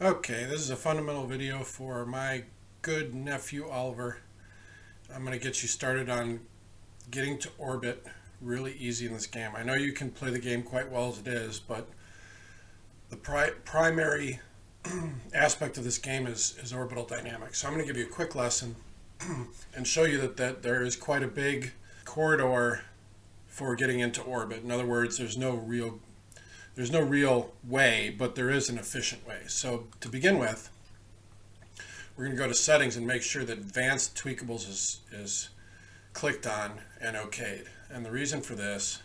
Okay, this is a fundamental video for my good nephew Oliver. I'm going to get you started on getting to orbit really easy in this game. I know you can play the game quite well as it is, but the primary aspect of this game is orbital dynamics. So I'm going to give you a quick lesson and show you that there is quite a big corridor for getting into orbit. In other words, there's no real way, but there is an efficient way. So to begin with, we're going to go to settings and make sure that advanced tweakables is clicked on and okayed. And the reason for this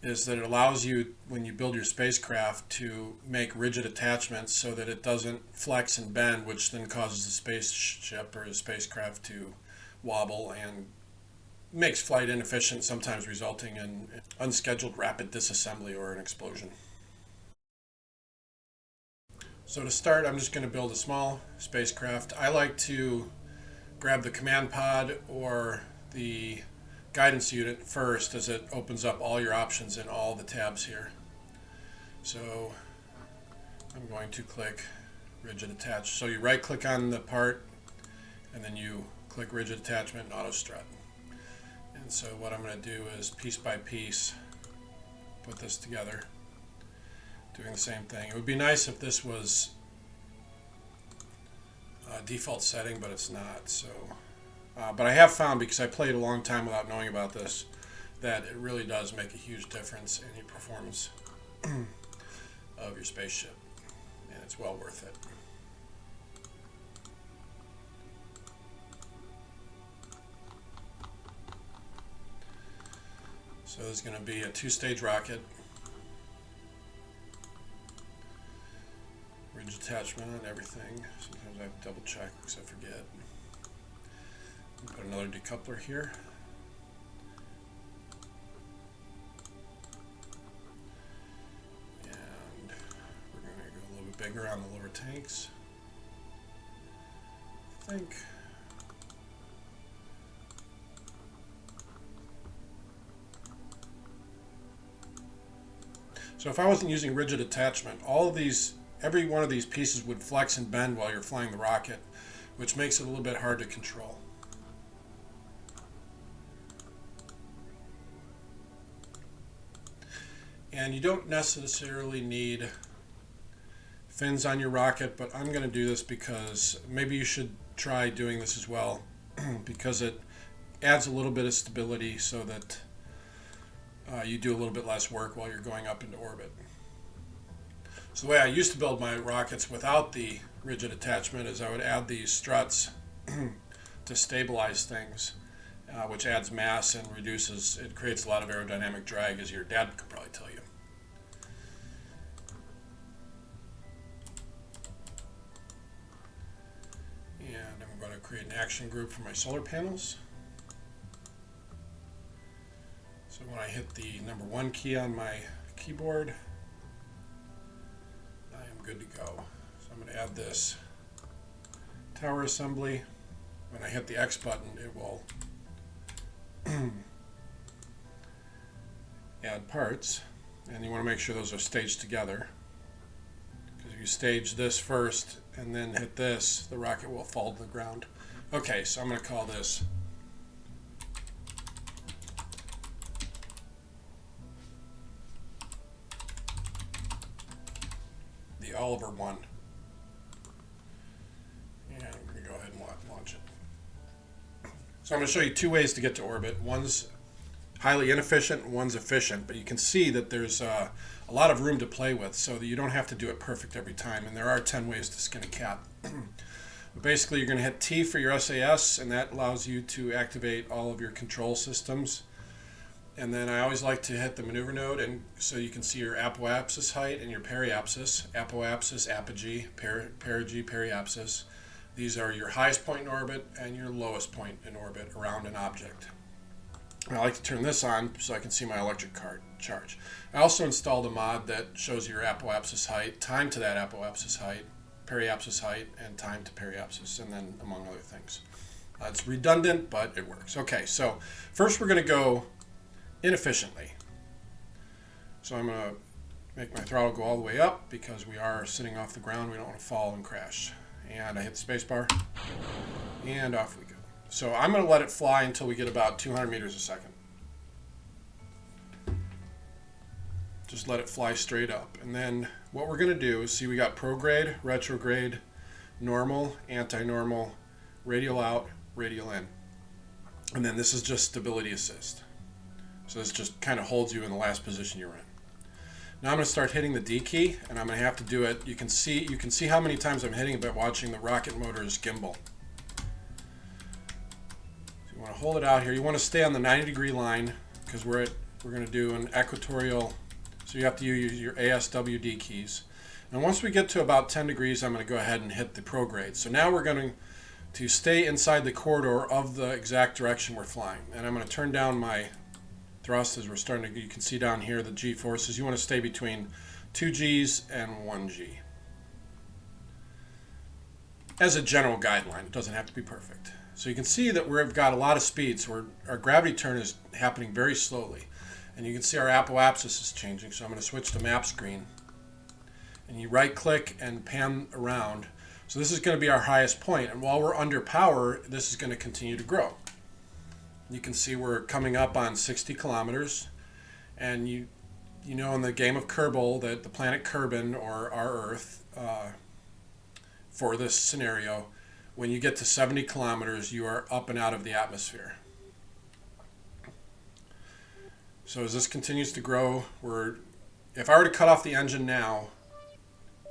is that it allows you, when you build your spacecraft, to make rigid attachments so that it doesn't flex and bend, which then causes the spaceship or the spacecraft to wobble and makes flight inefficient, sometimes resulting in unscheduled rapid disassembly or an explosion. So to start, I'm just going to build a small spacecraft. I like to grab the command pod or the guidance unit first, as it opens up all your options in all the tabs here. So I'm going to click rigid attach. So you right click on the part and then you click rigid attachment and auto strut. And so what I'm going to do is piece by piece put this together, doing the same thing. It would be nice if this was a default setting, but it's not. So, but I have found, because I played a long time without knowing about this, that it really does make a huge difference in your performance of your spaceship, and it's well worth it. So there's going to be a two-stage rocket, ridge attachment on everything. Sometimes I have to double check because I forget. Put another decoupler here. And we're going to go a little bit bigger on the lower tanks, I think. So if I wasn't using rigid attachment, every one of these pieces would flex and bend while you're flying the rocket, which makes it a little bit hard to control. And you don't necessarily need fins on your rocket, but I'm going to do this because maybe you should try doing this as well, because it adds a little bit of stability so that you do a little bit less work while you're going up into orbit. So the way I used to build my rockets without the rigid attachment is I would add these struts to stabilize things, which adds mass and it creates a lot of aerodynamic drag, as your dad could probably tell you. And I'm going to create an action group for my solar panels. So when I hit the number 1 key on my keyboard, I am good to go. So I'm going to add this tower assembly. When I hit the X button, it will add parts. And you want to make sure those are staged together, because if you stage this first and then hit this, the rocket will fall to the ground. Okay, so I'm going to call this Oliver 1. And we're going to go ahead and launch it. So I'm going to show you two ways to get to orbit. One's highly inefficient and one's efficient, but you can see that there's a lot of room to play with, so that you don't have to do it perfect every time, and there are 10 ways to skin a cat. But basically, you're going to hit T for your SAS, and that allows you to activate all of your control systems. And then I always like to hit the maneuver node, and so you can see your apoapsis height and your periapsis. Apoapsis, apogee, perigee, periapsis. These are your highest point in orbit and your lowest point in orbit around an object. And I like to turn this on so I can see my electric charge. I also installed a mod that shows your apoapsis height, time to that apoapsis height, periapsis height, and time to periapsis, and then among other things. It's redundant, but it works. Okay, so first we're going to go inefficiently. So I'm going to make my throttle go all the way up because we are sitting off the ground. We don't want to fall and crash. And I hit the space bar, and off we go. So I'm going to let it fly until we get about 200 meters a second. Just let it fly straight up. And then what we're going to do is, see, we got prograde, retrograde, normal, anti-normal, radial out, radial in. And then this is just stability assist. So this just kind of holds you in the last position you're in. Now I'm going to start hitting the D key, and I'm going to have to do it. You can see how many times I'm hitting it by watching the rocket motor's gimbal. So you want to hold it out here. You want to stay on the 90-degree line because we're going to do an equatorial. So you have to use your ASWD keys. And once we get to about 10 degrees, I'm going to go ahead and hit the prograde. So now we're going to stay inside the corridor of the exact direction we're flying. And I'm going to turn down my thrust as we're starting to, you can see down here the G forces. You want to stay between 2 Gs and 1 G. As a general guideline, it doesn't have to be perfect. So you can see that we've got a lot of speed, so our gravity turn is happening very slowly. And you can see our apoapsis is changing, so I'm going to switch to map screen. And you right click and pan around. So this is going to be our highest point, and while we're under power, this is going to continue to grow. You can see we're coming up on 60 kilometers, and you know in the game of Kerbal that the planet Kerbin, or our Earth, for this scenario, when you get to 70 kilometers, you are up and out of the atmosphere. So as this continues to grow, if I were to cut off the engine now,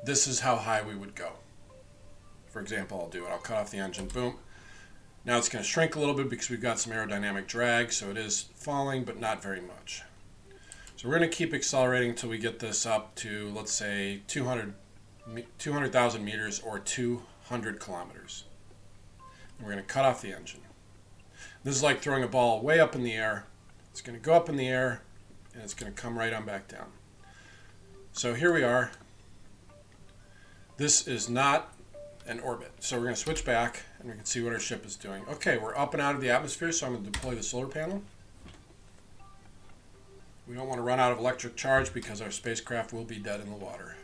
this is how high we would go. For example, I'll do it. I'll cut off the engine, boom. Now it's going to shrink a little bit because we've got some aerodynamic drag, so it is falling, but not very much. So we're going to keep accelerating until we get this up to, let's say, 200,000 meters or 200 kilometers. And we're going to cut off the engine. This is like throwing a ball way up in the air. It's going to go up in the air, and it's going to come right on back down. So here we are. This is not an orbit. So we're going to switch back, and we can see what our ship is doing. Okay, we're up and out of the atmosphere, so I'm going to deploy the solar panel. We don't want to run out of electric charge because our spacecraft will be dead in the water.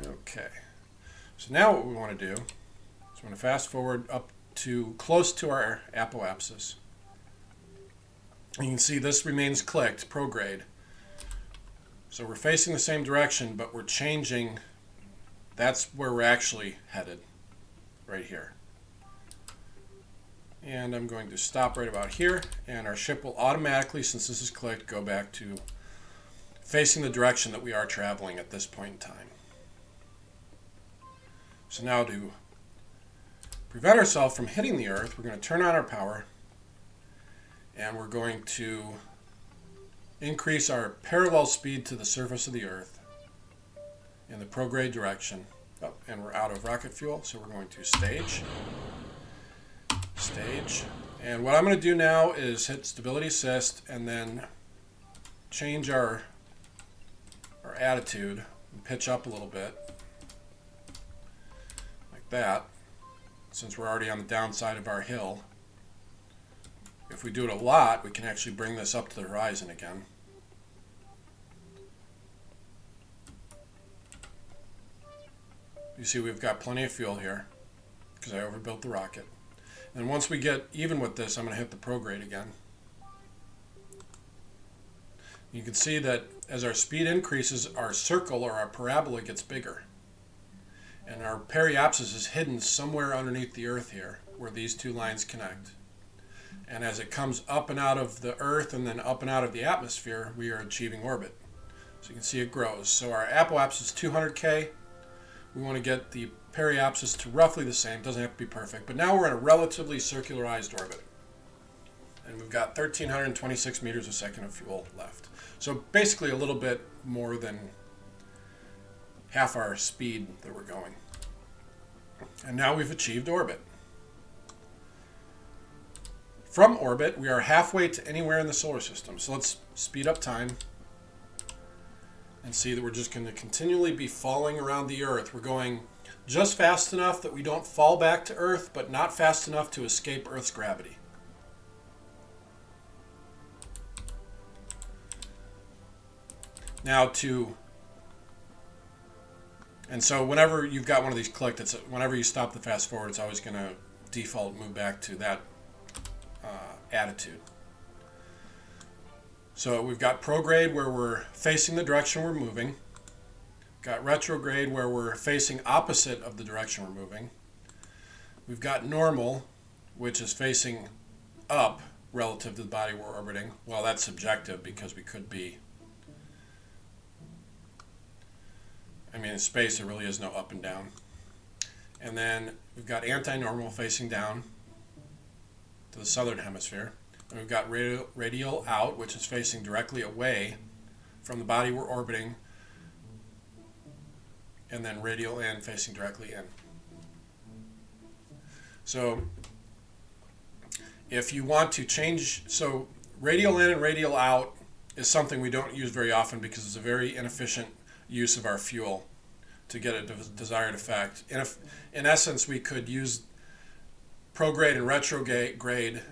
Okay. So now what we want to do is we want to fast forward up to close to our apoapsis. And you can see this remains clicked, prograde. So we're facing the same direction, but we're changing. That's where we're actually headed, right here. And I'm going to stop right about here, and our ship will automatically, since this is clicked, go back to facing the direction that we are traveling at this point in time. So now to prevent ourselves from hitting the Earth, we're going to turn on our power, and we're going to increase our parallel speed to the surface of the Earth in the prograde direction. Oh, and we're out of rocket fuel, so we're going to stage. And what I'm going to do now is hit stability assist and then change our attitude and pitch up a little bit. That, since we're already on the downside of our hill. If we do it a lot, we can actually bring this up to the horizon again. You see we've got plenty of fuel here because I overbuilt the rocket. And once we get even with this, I'm going to hit the prograde again. You can see that as our speed increases, our circle or our parabola gets bigger. And our periapsis is hidden somewhere underneath the Earth here, where these two lines connect. And as it comes up and out of the Earth and then up and out of the atmosphere, we are achieving orbit. So you can see it grows. So our apoapsis is 200K. We want to get the periapsis to roughly the same. Doesn't have to be perfect. But now we're in a relatively circularized orbit. And we've got 1,326 meters a second of fuel left. So basically a little bit more than half our speed that we're going. And now we've achieved orbit. From orbit, we are halfway to anywhere in the solar system. So let's speed up time. and see that we're just going to continually be falling around the Earth. We're going just fast enough that we don't fall back to Earth, but not fast enough to escape Earth's gravity. Now and so whenever you've got one of these clicked, whenever you stop the fast forward, it's always going to default move back to that attitude. So we've got prograde where we're facing the direction we're moving. Got retrograde where we're facing opposite of the direction we're moving. We've got normal, which is facing up relative to the body we're orbiting. Well, that's subjective because we could be, in space there really is no up and down. And then we've got anti-normal facing down to the southern hemisphere. And we've got radial out, which is facing directly away from the body we're orbiting. And then radial in, facing directly in. So if you want to change, so radial in and radial out is something we don't use very often because it's a very inefficient use of our fuel to get a desired effect. In essence, we could use prograde and retrograde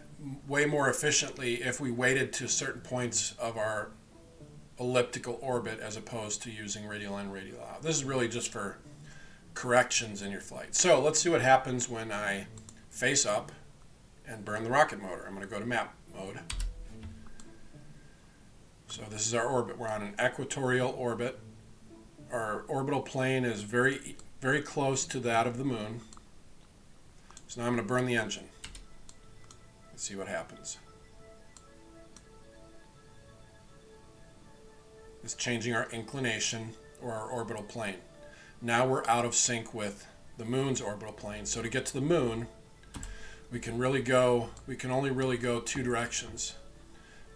way more efficiently if we waited to certain points of our elliptical orbit as opposed to using radial in, radial out. This is really just for corrections in your flight. So let's see what happens when I face up and burn the rocket motor. I'm going to go to map mode. So this is our orbit. We're on an equatorial orbit. Our orbital plane is very, very close to that of the moon. So now I'm going to burn the engine. Let's see what happens. It's changing our inclination or our orbital plane. Now we're out of sync with the moon's orbital plane. So to get to the moon, we can only really go two directions.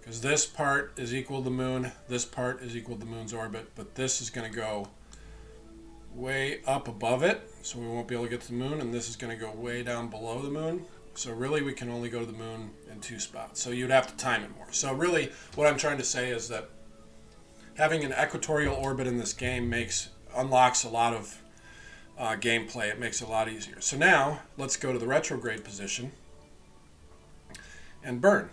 Because this part is equal to the moon, this part is equal to the moon's orbit, but this is going to go way up above it, so we won't be able to get to the moon, and this is going to go way down below the moon. So really we can only go to the moon in two spots. So you'd have to time it more. So really what I'm trying to say is that having an equatorial orbit in this game unlocks a lot of gameplay. It makes it a lot easier. So now let's go to the retrograde position and burn.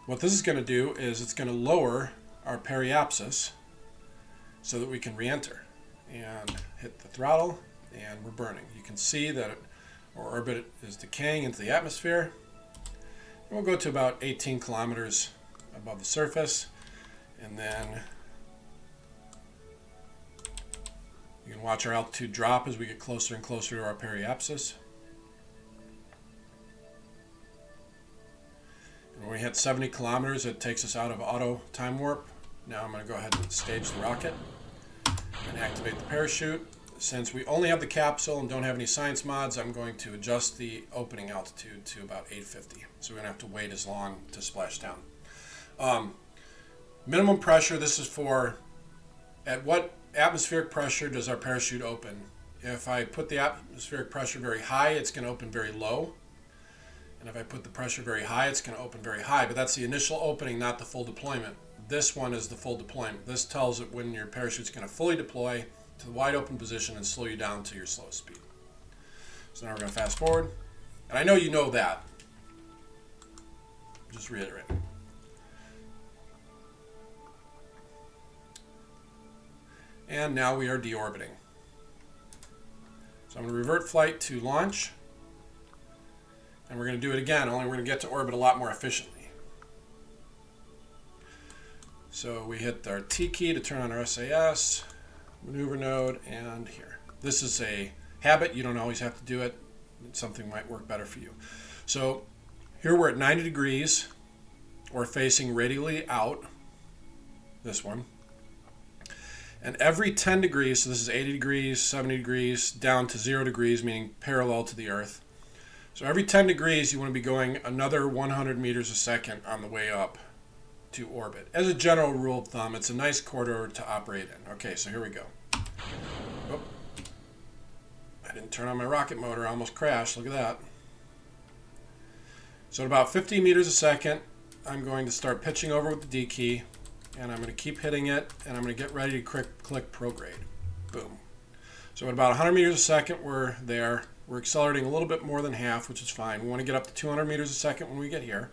What this is going to do is it's going to lower our periapsis so that we can re-enter and hit the throttle, and we're burning. You can see that our orbit is decaying into the atmosphere. And we'll go to about 18 kilometers above the surface, and then you can watch our altitude drop as we get closer and closer to our periapsis. And when we hit 70 kilometers, it takes us out of auto time warp. Now I'm going to go ahead and stage the rocket and activate the parachute. Since we only have the capsule and don't have any science mods, I'm going to adjust the opening altitude to about 850. So we're going to have to wait as long to splash down. Minimum pressure, this is for at what atmospheric pressure does our parachute open. If I put the atmospheric pressure very high, it's going to open very low. And if I put the pressure very high, it's going to open very high. But that's the initial opening, not the full deployment. This one is the full deployment. This tells it when your parachute's going to fully deploy to the wide open position and slow you down to your slowest speed. So now we're going to fast forward. And I know you know that. Just reiterate. And now we are deorbiting. So I'm going to revert flight to launch. And we're going to do it again, only we're going to get to orbit a lot more efficiently. So we hit our T key to turn on our SAS, maneuver node, and here. This is a habit. You don't always have to do it. Something might work better for you. So here we're at 90 degrees. We're facing radially out, this one. And every 10 degrees, so this is 80 degrees, 70 degrees, down to 0 degrees, meaning parallel to the Earth. So every 10 degrees, you want to be going another 100 meters a second on the way up to orbit. As a general rule of thumb, it's a nice corridor to operate in. Okay, so here we go. Oh, I didn't turn on my rocket motor. I almost crashed. Look at that. So at about 50 meters a second, I'm going to start pitching over with the D key, and I'm going to keep hitting it, and I'm going to get ready to click prograde. Boom. So at about 100 meters a second, we're there. We're accelerating a little bit more than half, which is fine. We want to get up to 200 meters a second when we get here.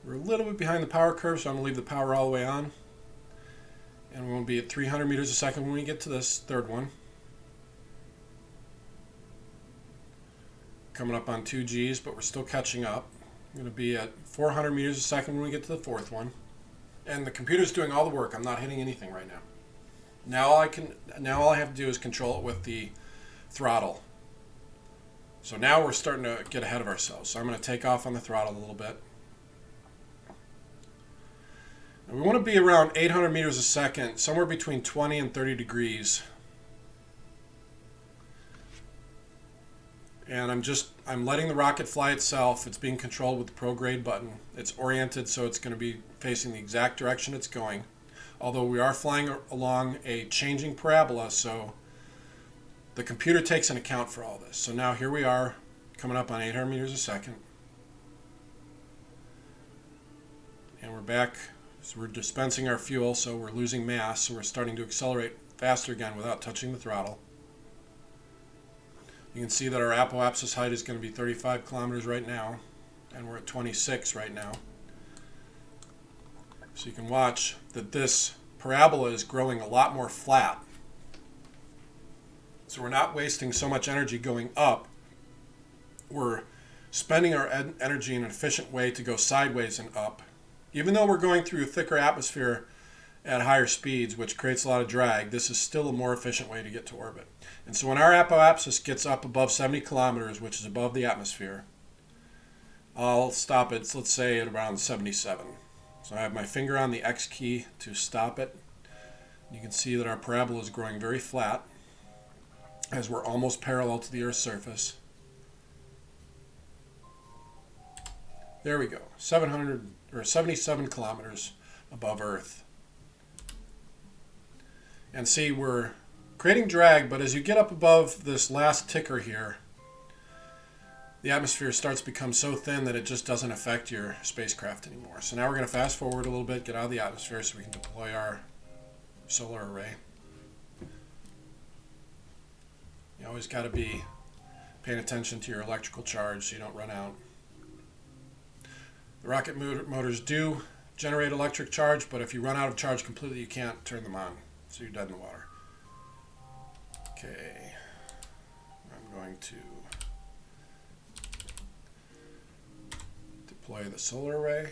We're a little bit behind the power curve, so I'm going to leave the power all the way on. And we won't be at 300 meters a second when we get to this third one. Coming up on 2 Gs, but we're still catching up. I'm going to be at 400 meters a second when we get to the fourth one. And the computer's doing all the work. I'm not hitting anything right now. Now all I have to do is control it with the throttle. So now we're starting to get ahead of ourselves. So I'm going to take off on the throttle a little bit. We want to be around 800 meters a second, somewhere between 20 and 30 degrees. And I'm letting the rocket fly itself. It's being controlled with the prograde button. It's oriented, so it's going to be facing the exact direction it's going. Although we are flying along a changing parabola, so the computer takes an account for all this. So now here we are, coming up on 800 meters a second. And we're back. So we're dispensing our fuel, so we're losing mass, so we're starting to accelerate faster again without touching the throttle. You can see that our apoapsis height is going to be 35 kilometers right now, and we're at 26 right now. So you can watch that this parabola is growing a lot more flat. So we're not wasting so much energy going up. We're spending our energy in an efficient way to go sideways and up. Even though we're going through a thicker atmosphere at higher speeds, which creates a lot of drag, this is still a more efficient way to get to orbit. And so when our apoapsis gets up above 70 kilometers, which is above the atmosphere, I'll stop it, let's say, at around 77. So I have my finger on the X key to stop it. You can see that our parabola is growing very flat as we're almost parallel to the Earth's surface. There we go, 77 kilometers above Earth. And see, we're creating drag, but as you get up above this last ticker here, the atmosphere starts to become so thin that it just doesn't affect your spacecraft anymore. So now we're going to fast forward a little bit, get out of the atmosphere so we can deploy our solar array. You always got to be paying attention to your electrical charge so you don't run out. The rocket motors do generate electric charge, but if you run out of charge completely, you can't turn them on, so you're dead in the water. Okay, I'm going to deploy the solar array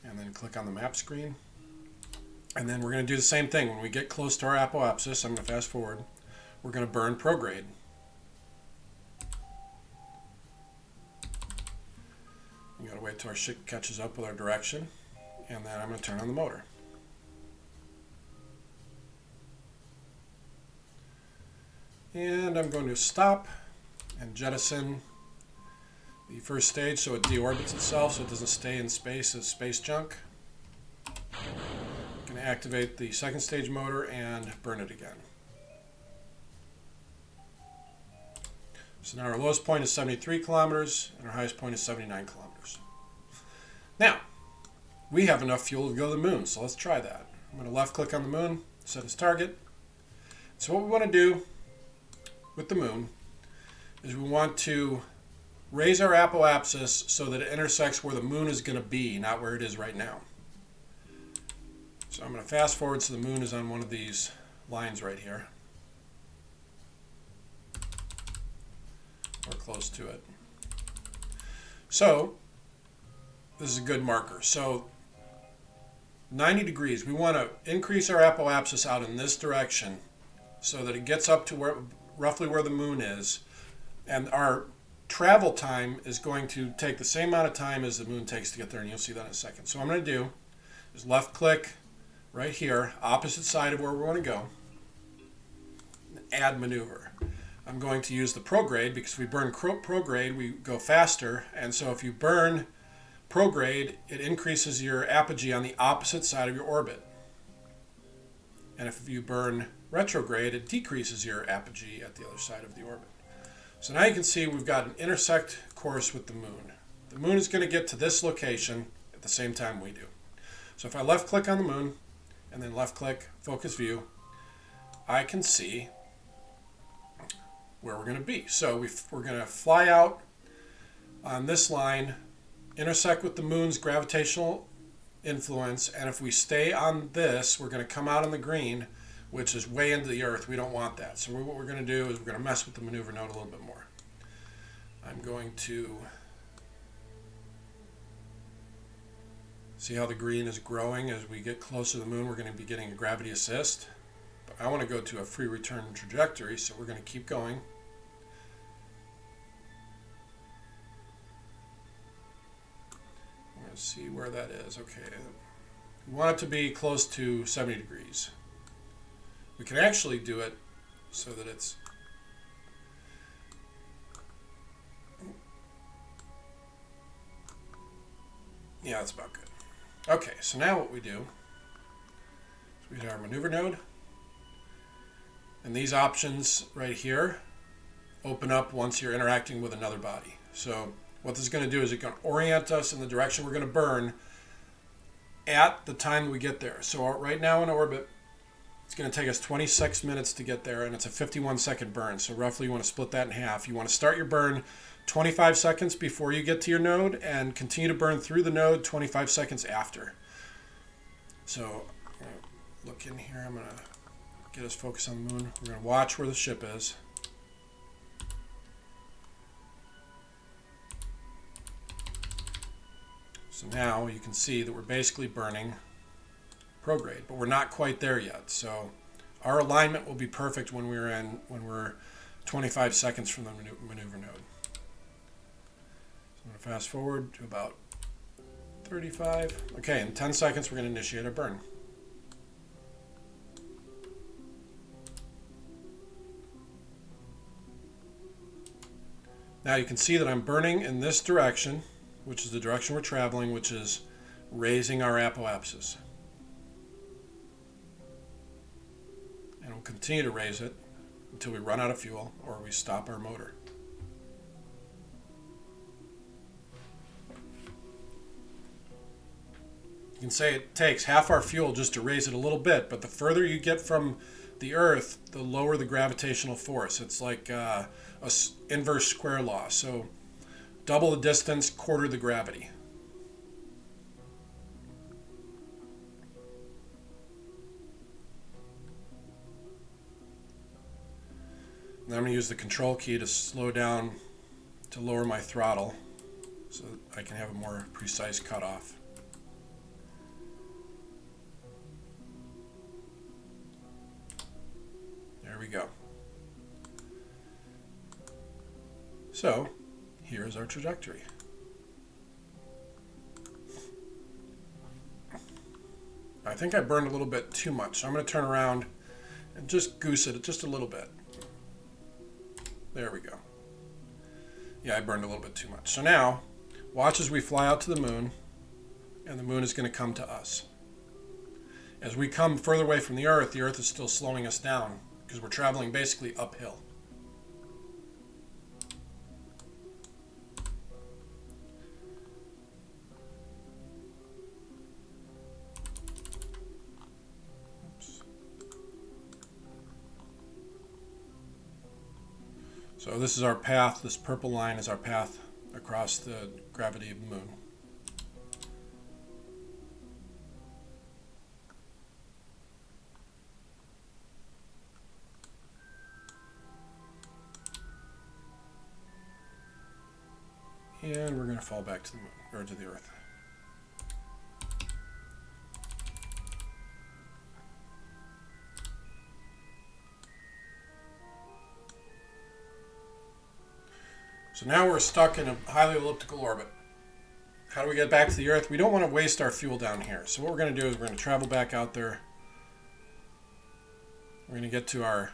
and then click on the map screen. And then we're going to do the same thing. When we get close to our apoapsis, I'm going to fast forward, we're going to burn prograde. We got to wait till our ship catches up with our direction, and then I'm going to turn on the motor. And I'm going to stop and jettison the first stage so it deorbits itself so it doesn't stay in space as space junk. I'm going to activate the second stage motor and burn it again. So now our lowest point is 73 kilometers and our highest point is 79 kilometers. Now, we have enough fuel to go to the moon, so let's try that. I'm going to left click on the moon, set as target. So what we want to do with the moon is we want to raise our apoapsis so that it intersects where the moon is going to be, not where it is right now. So I'm going to fast forward so the moon is on one of these lines right here, or close to it. So this is a good marker. So 90 degrees, we want to increase our apoapsis out in this direction so that it gets up to roughly where the moon is, and our travel time is going to take the same amount of time as the moon takes to get there, and you'll see that in a second. So what I'm going to do is left click right here, opposite side of where we want to go, add maneuver. I'm going to use the prograde because if we burn prograde, we go faster, and so if you burn prograde, it increases your apogee on the opposite side of your orbit. And if you burn retrograde, it decreases your apogee at the other side of the orbit. So now you can see we've got an intersect course with the moon. The moon is going to get to this location at the same time we do. So if I left click on the moon and then left click focus view, I can see where we're going to be. So we're going to fly out on this line, intersect with the moon's gravitational influence, and if we stay on this, we're going to come out on the green, which is way into the Earth. We don't want that. So what we're going to do is we're going to mess with the maneuver node a little bit more. I'm going to see how the green is growing as we get closer to the moon. We're going to be getting a gravity assist. But I want to go to a free return trajectory, so we're going to keep going. Let's see where that is. Okay, we want it to be close to 70 degrees. We can actually do it so that it's yeah, that's about good. Okay, so now what we do is we hit our maneuver node, and these options right here open up once you're interacting with another body. So what this is going to do is it's going to orient us in the direction we're going to burn at the time we get there. So right now in orbit, it's going to take us 26 minutes to get there, and it's a 51-second burn. So roughly you want to split that in half. You want to start your burn 25 seconds before you get to your node and continue to burn through the node 25 seconds after. So I'm going to look in here. I'm going to get us focused on the moon. We're going to watch where the ship is. So now you can see that we're basically burning prograde, but we're not quite there yet. So our alignment will be perfect when we're 25 seconds from the maneuver node. So I'm going to fast forward to about 35. Okay, in 10 seconds we're going to initiate our burn. Now you can see that I'm burning in this direction, which is the direction we're traveling, which is raising our apoapsis. And we'll continue to raise it until we run out of fuel or we stop our motor. You can say it takes half our fuel just to raise it a little bit, but the further you get from the Earth, the lower the gravitational force. It's like a inverse square law. So double the distance, quarter the gravity. Then I'm going to use the control key to slow down, to lower my throttle so that I can have a more precise cutoff. There we go. So here's our trajectory. I think I burned a little bit too much, so I'm going to turn around and just goose it just a little bit. There we go. Yeah, I burned a little bit too much. So now, watch as we fly out to the moon, and the moon is going to come to us. As we come further away from the Earth is still slowing us down because we're traveling basically uphill. So this is our path. This purple line is our path across the gravity of the moon. And we're going to fall back to the moon, or to the Earth. So now we're stuck in a highly elliptical orbit. How do we get back to the Earth? We don't want to waste our fuel down here. So what we're going to do is we're going to travel back out there. We're going to get to our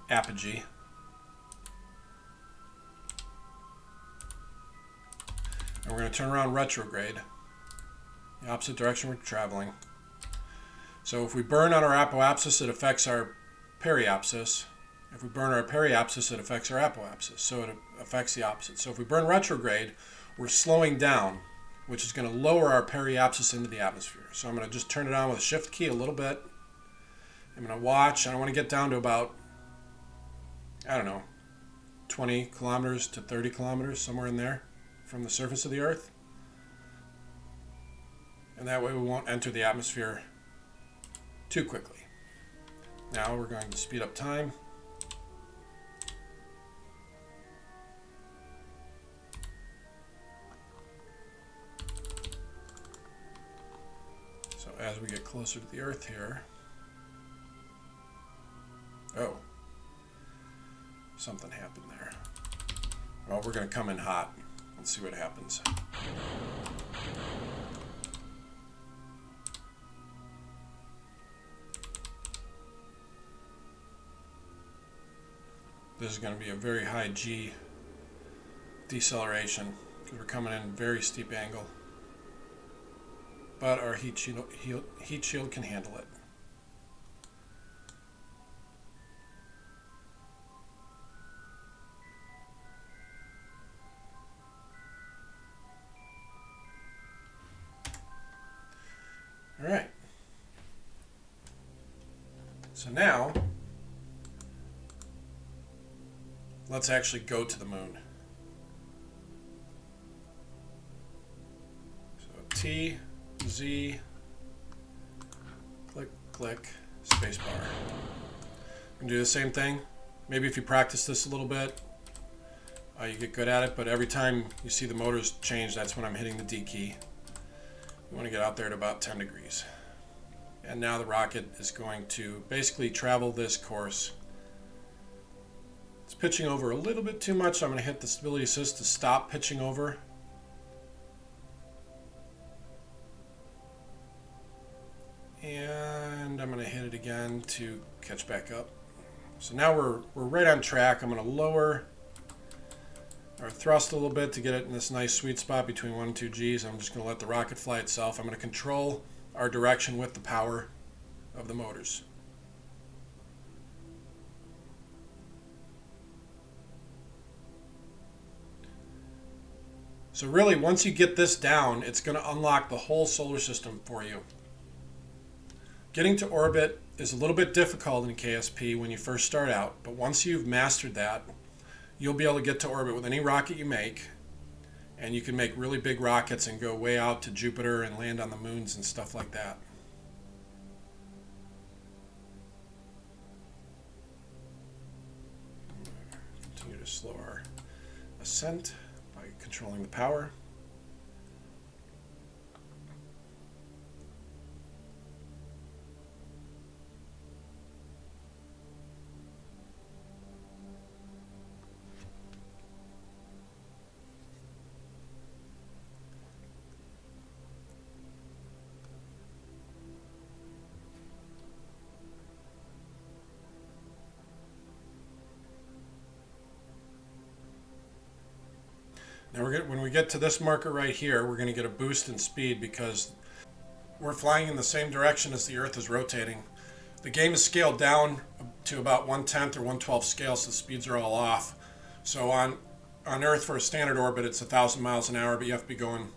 apogee. And we're going to turn around retrograde, the opposite direction we're traveling. So if we burn on our apoapsis, it affects our periapsis. If we burn our periapsis, it affects our apoapsis. So it affects the opposite. So if we burn retrograde, we're slowing down. which is going to lower our periapsis into the atmosphere. So I'm going to just turn it on with a shift key a little bit. I'm going to watch. I want to get down to about, I don't know, 20 kilometers to 30 kilometers, somewhere in there, from the surface of the Earth. And that way we won't enter the atmosphere too quickly. Now we're going to speed up time. So as we get closer to the Earth here, oh, something happened there. Well, we're going to come in hot. Let's see what happens. This is going to be a very high G deceleration because we're coming in a very steep angle. But our heat shield can handle it. All right. So now, let's actually go to the moon. So T, Z, click, click, spacebar. And do the same thing. Maybe if you practice this a little bit, you get good at it, but every time you see the motors change, that's when I'm hitting the D key. You want to get out there at about 10 degrees. And now the rocket is going to basically travel this course. It's pitching over a little bit too much, so I'm going to hit the stability assist to stop pitching over. And I'm going to hit it again to catch back up. So now we're right on track. I'm going to lower our thrust a little bit to get it in this nice sweet spot between 1 and 2 Gs. I'm just going to let the rocket fly itself. I'm going to control our direction with the power of the motors. So really, once you get this down, it's going to unlock the whole solar system for you. Getting to orbit is a little bit difficult in KSP when you first start out, but once you've mastered that, you'll be able to get to orbit with any rocket you make, and you can make really big rockets and go way out to Jupiter and land on the moons and stuff like that. Continue to slow our ascent by controlling the power. Now when we get to this marker right here, we're going to get a boost in speed because we're flying in the same direction as the Earth is rotating. The game is scaled down to about 1/10 or 1/12 scale, so the speeds are all off. So on Earth for a standard orbit, it's 1,000 miles an hour, but you have to be going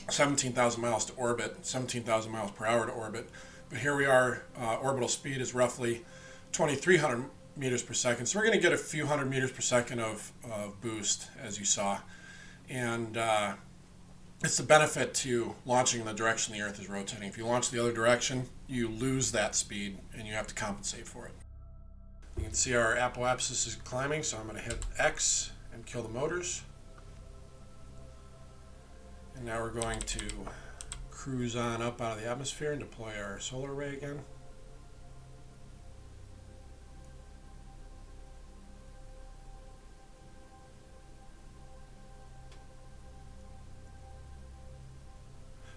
17,000 miles to orbit, 17,000 miles per hour to orbit. But here we are, orbital speed is roughly 2,300 meters per second. So we're going to get a few hundred meters per second of boost, as you saw. And it's the benefit to launching in the direction the Earth is rotating. If you launch the other direction, you lose that speed and you have to compensate for it. You can see our apoapsis is climbing, so I'm going to hit X and kill the motors. And now we're going to cruise on up out of the atmosphere and deploy our solar array again.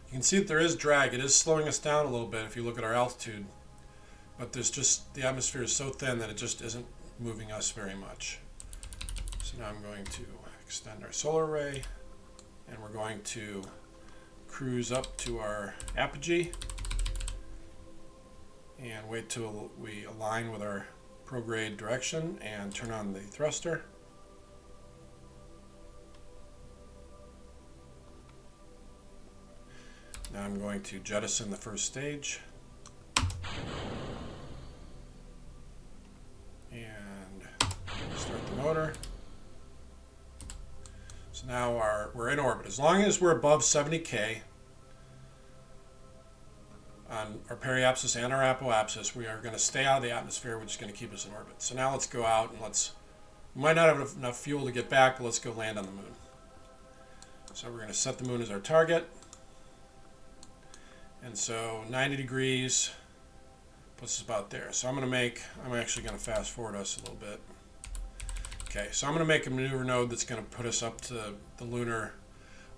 You can see that there is drag. It is slowing us down a little bit if you look at our altitude, but there's just, the atmosphere is so thin that it just isn't moving us very much. So now I'm going to extend our solar array, and we're going to cruise up to our apogee and wait till we align with our prograde direction and turn on the thruster. Now I'm going to jettison the first stage. And start the motor. So now we're in orbit. As long as we're above 70K on our periapsis and our apoapsis, we are going to stay out of the atmosphere, which is going to keep us in orbit. So now let's go out and we might not have enough fuel to get back, but let's go land on the moon. So we're going to set the moon as our target. And so 90 degrees puts us about there. So I'm actually going to fast forward us a little bit. Okay, so I'm going to make a maneuver node that's going to put us up to the lunar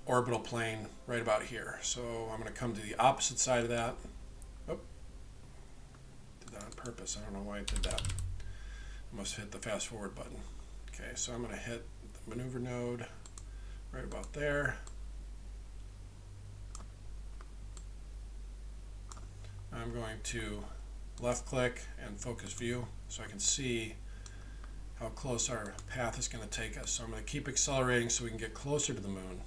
orbital plane right about here. So I'm going to come to the opposite side of that. Oh, did that on purpose. I don't know why I did that. I must have hit the fast forward button. Okay, so I'm going to hit the maneuver node right about there. I'm going to left click and focus view so I can see how close our path is going to take us. So I'm going to keep accelerating so we can get closer to the moon.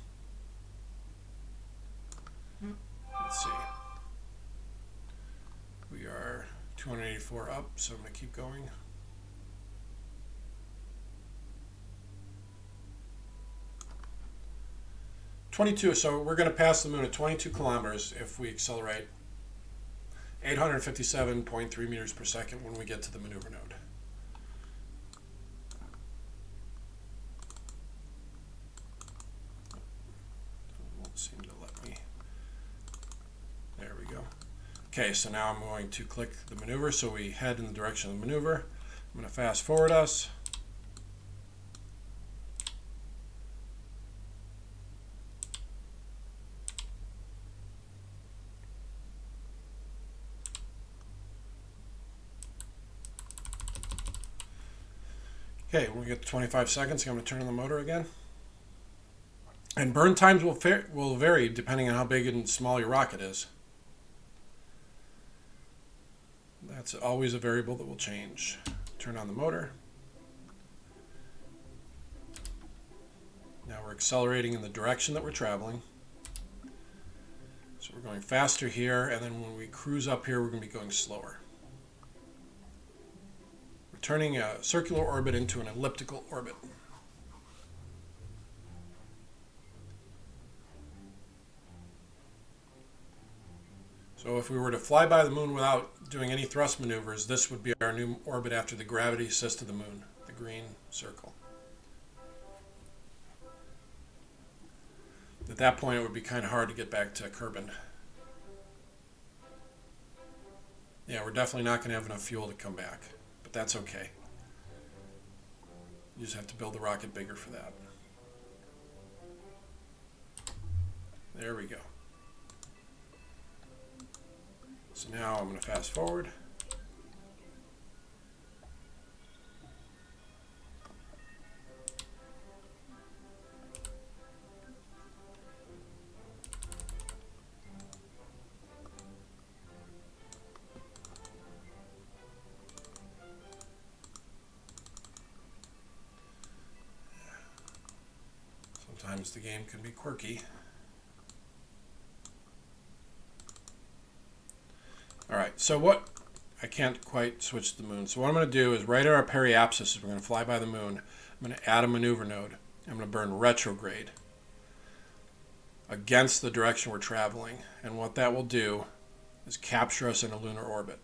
Let's see. We are 284 up, so I'm going to keep going. So we're going to pass the moon at 22 kilometers if we accelerate 857.3 meters per second when we get to the maneuver node. It won't seem to let me. There we go. Okay, so now I'm going to click the maneuver so we head in the direction of the maneuver. I'm going to fast forward us. Okay, when we get to 25 seconds, I'm going to turn on the motor again. And burn times will vary depending on how big and small your rocket is. That's always a variable that will change. Turn on the motor. Now we're accelerating in the direction that we're traveling. So we're going faster here, and then when we cruise up here, we're going to be going slower. Turning a circular orbit into an elliptical orbit. So if we were to fly by the moon without doing any thrust maneuvers, this would be our new orbit after the gravity assist of the moon, the green circle. At that point, it would be kind of hard to get back to Kerbin. Yeah, we're definitely not going to have enough fuel to come back. But that's okay. You just have to build the rocket bigger for that. There we go. So now I'm going to fast forward. Sometimes the game can be quirky. Alright, so I can't quite switch to the moon. So what I'm going to do is right at our periapsis, we're going to fly by the moon. I'm going to add a maneuver node. I'm going to burn retrograde against the direction we're traveling. And what that will do is capture us in a lunar orbit.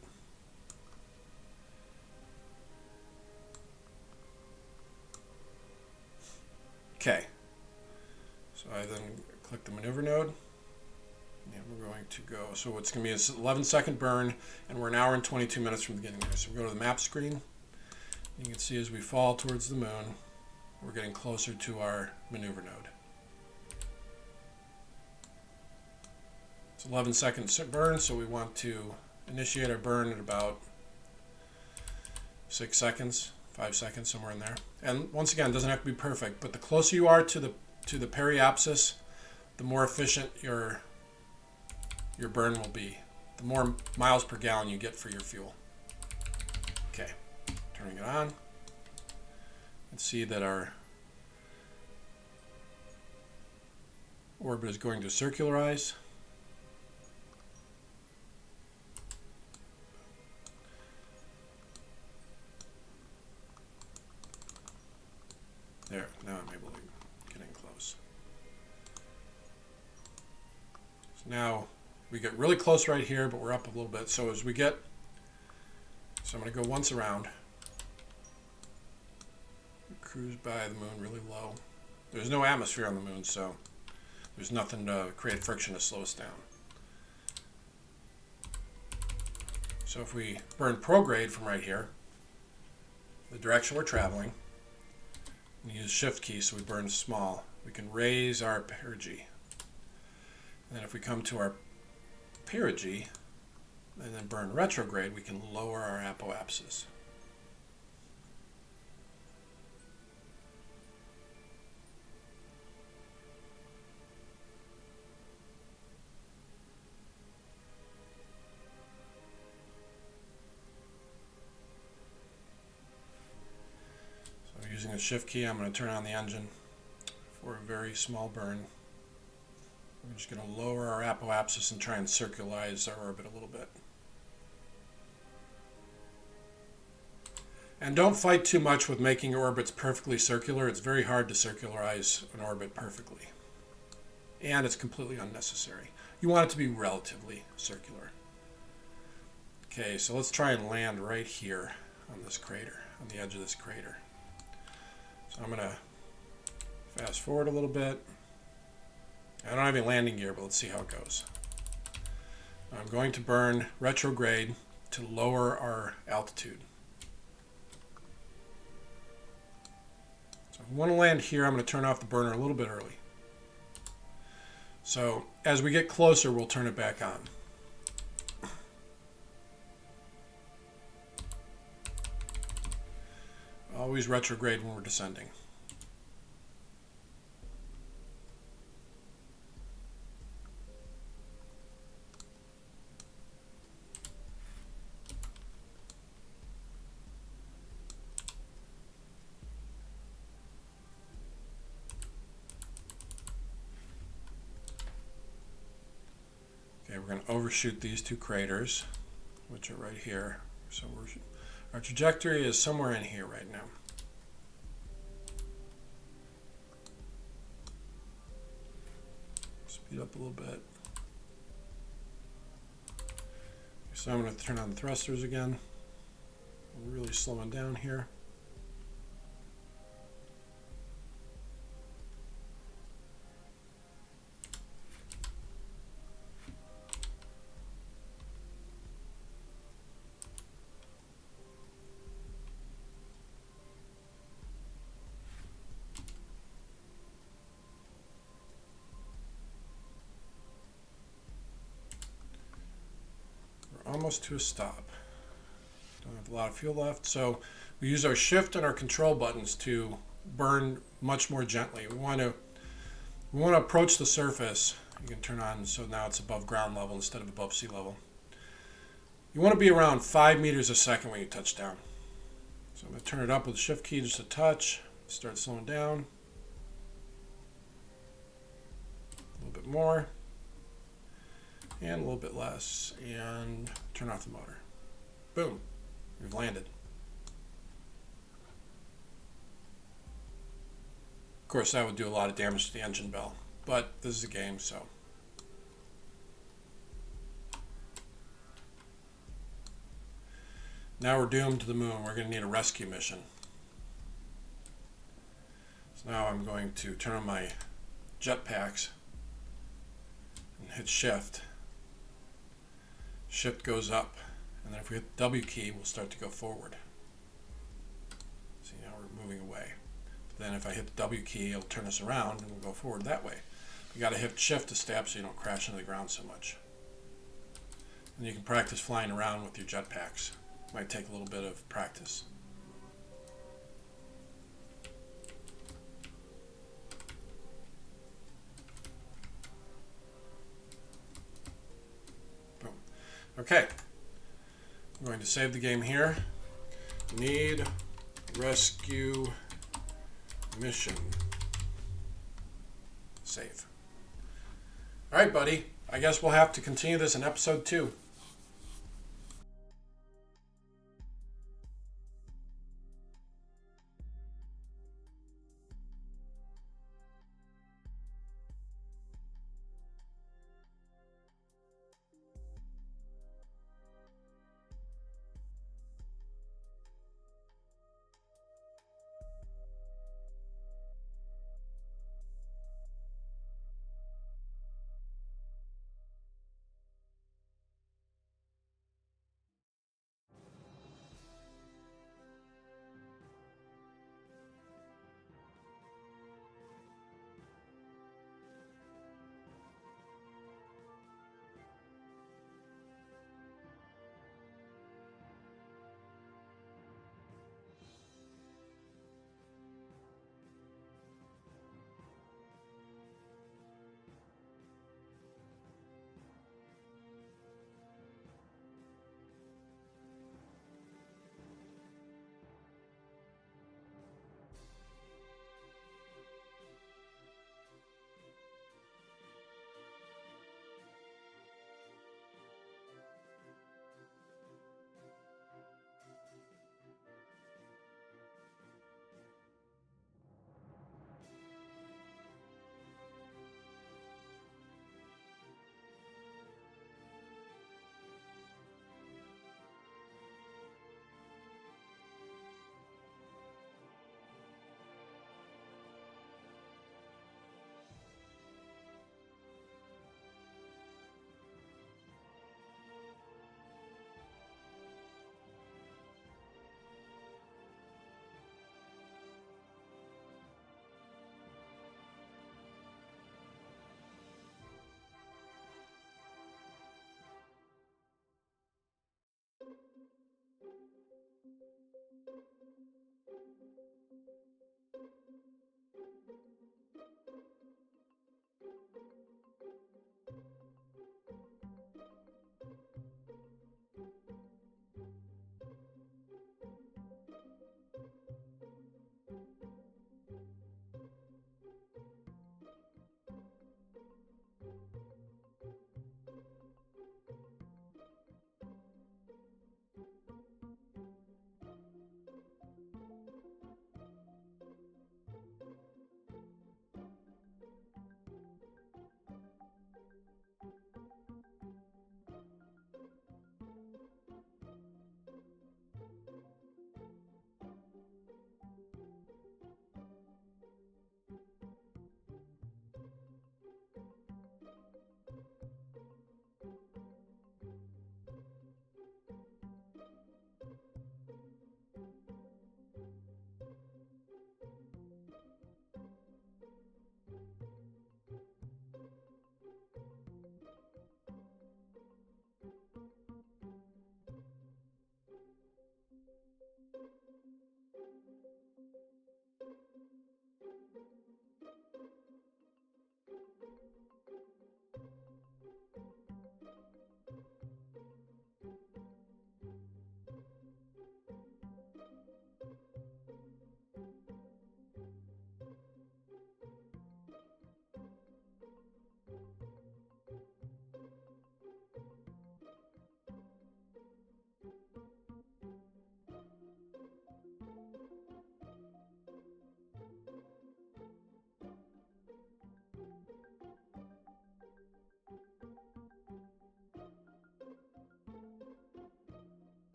Okay. So I then click the maneuver node, and we're going to go, so it's going to be an 11-second burn, and we're an hour and 22 minutes from getting there. So we go to the map screen. You can see as we fall towards the moon, we're getting closer to our maneuver node. It's 11-second burn, so we want to initiate our burn at about 6 seconds, 5 seconds, somewhere in there. And once again, it doesn't have to be perfect, but the closer you are to the periapsis, the more efficient your burn will be. The more miles per gallon you get for your fuel. Okay, turning it on. Let's see that our orbit is going to circularize. Now we get really close right here, but we're up a little bit. So I'm going to go once around. Cruise by the moon really low. There's no atmosphere on the moon, so there's nothing to create friction to slow us down. So if we burn prograde from right here, the direction we're traveling, and use shift key so we burn small, we can raise our perigee. And then if we come to our perigee and then burn retrograde, we can lower our apoapsis. Using the shift key, I'm going to turn on the engine for a very small burn. We're just going to lower our apoapsis and try and circularize our orbit a little bit. And don't fight too much with making your orbits perfectly circular. It's very hard to circularize an orbit perfectly. And it's completely unnecessary. You want it to be relatively circular. Okay, so let's try and land right here on this crater, on the edge of this crater. So I'm going to fast forward a little bit. I don't have any landing gear, but let's see how it goes. I'm going to burn retrograde to lower our altitude. So if we want to land here, I'm going to turn off the burner a little bit early. So as we get closer, we'll turn it back on. Always retrograde when we're descending. Okay, we're going to overshoot these two craters, which are right here. So our trajectory is somewhere in here right now. Speed up a little bit. So I'm going to turn on the thrusters again. I'm really slowing down here. Almost to a stop. Don't have a lot of fuel left, so we use our shift and our control buttons to burn much more gently. We want to approach the surface. You can turn on so now it's above ground level instead of above sea level. You want to be around 5 meters a second when you touch down. So I'm going to turn it up with the shift key just a touch. Start slowing down. A little bit more. And a little bit less, and turn off the motor. Boom, we've landed. Of course, that would do a lot of damage to the engine bell, but this is a game, so. Now we're doomed to the moon. We're going to need a rescue mission. So now I'm going to turn on my jetpacks and hit shift. Shift goes up, and then if we hit the W key, we'll start to go forward. See, now we're moving away. But then if I hit the W key, it'll turn us around, and we'll go forward that way. You got to hit shift to stay up so you don't crash into the ground so much. And you can practice flying around with your jetpacks. Might take a little bit of practice. Okay, I'm going to save the game here. Need rescue mission. Save. All right, buddy. I guess we'll have to continue this in episode 2.